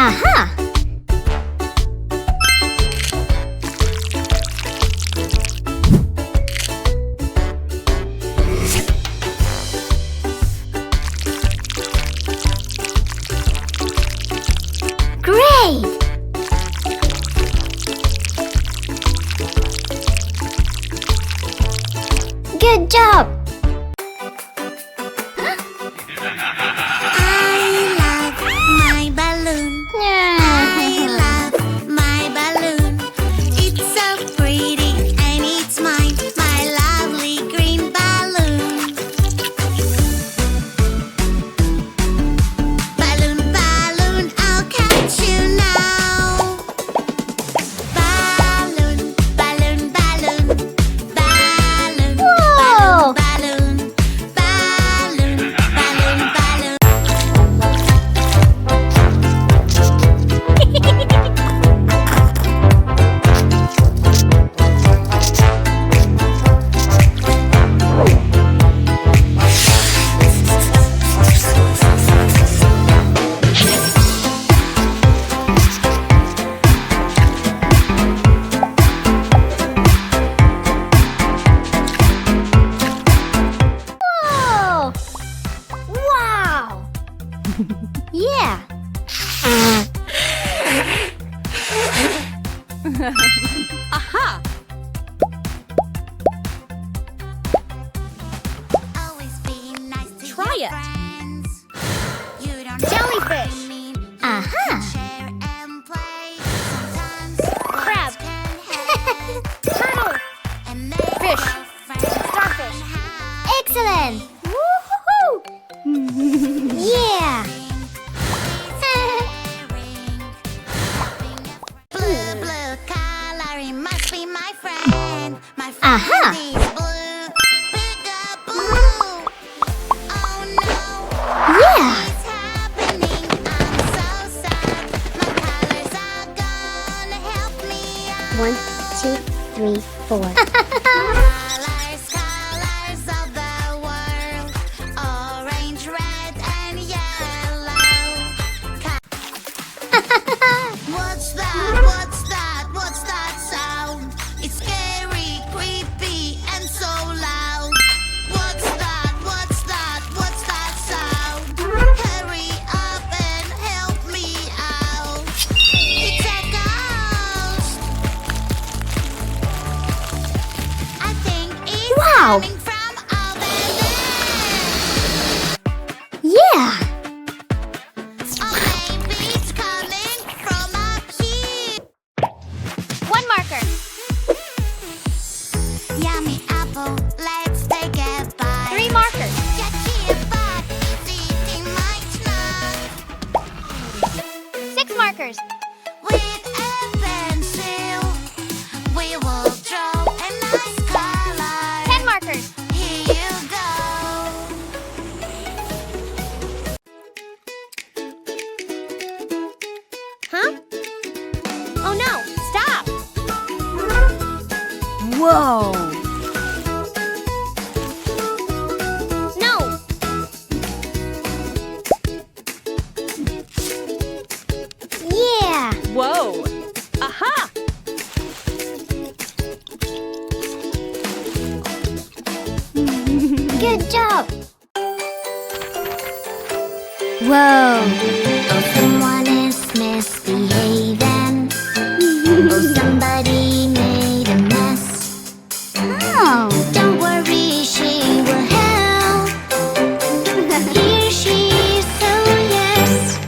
Aha! Great! Good job! Yeah! Aha! Try it! Jellyfish! Aha! Crab! Turtle! Fish! Starfish! Excellent! Woo-hoo-hoo! Yeah! Aha! Yeah! 1, 2, 3, 4. Colors of the world, orange, red, and yellow. What's that? What's that? What's that sound? It's scary, creepy, and so loud. What's that? What's that? What's that sound? Hurry up and help me out. It's a ghost. I think it's Wow! coming from over there. Yeah! Or maybe it's coming from up here. 1 marker. Yummy apple, let's take a bite. 3 markers. Get here, but it's eating my snack. 6 markers. With a pencil, we will draw a nice color. 10 markers. Here you go. Huh? Oh no! Stop! Whoa! No! Yeah! Whoa! Aha! Good job! Whoa! Oh, someone is misbehaving. Oh, somebody made a mess. Oh! Don't worry, she will help. Here she is, so yes.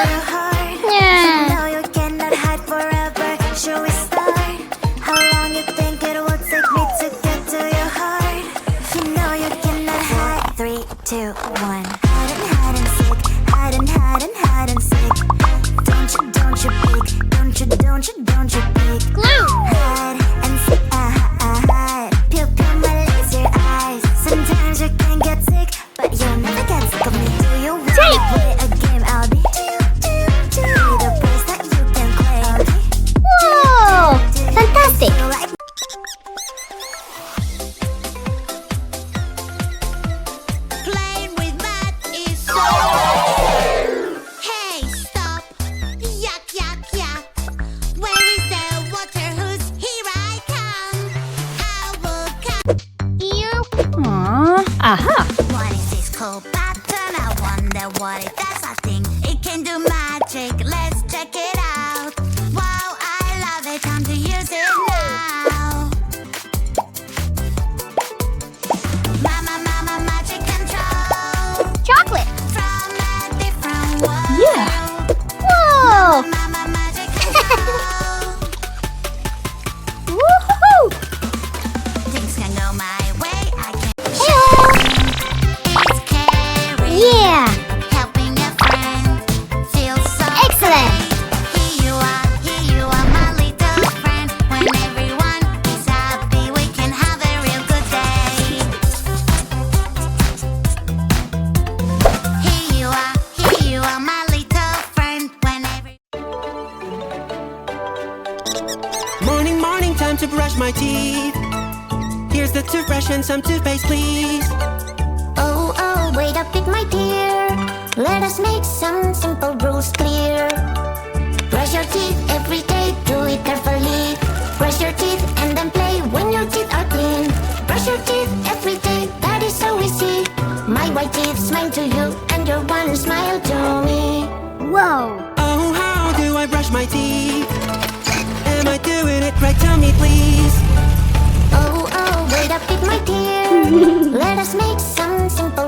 your heart. Yeah. No, you cannot hide forever. Shall we start? How long you think it will take me to get to your heart? You know you cannot hide. 3, 2, 1. Hide and seek. Hide and seek. Don't you peek. Don't you peek. Glue. Hide and seek. Hide. Pupil malaise your eyes. Sometimes you can get sick, but you'll never get sick of me. Do you want to play a game? I'll be the place that you can play. Whoa! Fantastic. Playing with that is so fun. Hey, stop. Yuck, yuck, yuck. Where is the water? Who's here? I come. I will come. Ear. Aha! What is this cool pattern? I wonder what it does. I think it can do magic. Let's check it out. Wow, I love it. Time to use it now. Mama, magic control. Chocolate. From a different world. Yeah. Whoa! Mama, magic control. Woohoo! Things can go my way. I can. Hello. It's caring. Yeah. Helping a friend. Feels so Excellent. great. Here you are, my little friend. When everyone is happy, we can have a real good day. Here you are, my little friend. When Morning, morning, time to brush my teeth. Here's the toothbrush and some toothpaste, please. Oh, wait a bit, my dear. Let us make some simple rules clear. Brush your teeth every day, do it carefully. Brush your teeth and then play when your teeth are clean. Brush your teeth every day, that is so easy. My white teeth smile to you, and your one smile to me. Whoa! Oh, how do I brush my teeth? Am I doing it right? Tell me, please. Oh, wait a bit, my dear. Let us make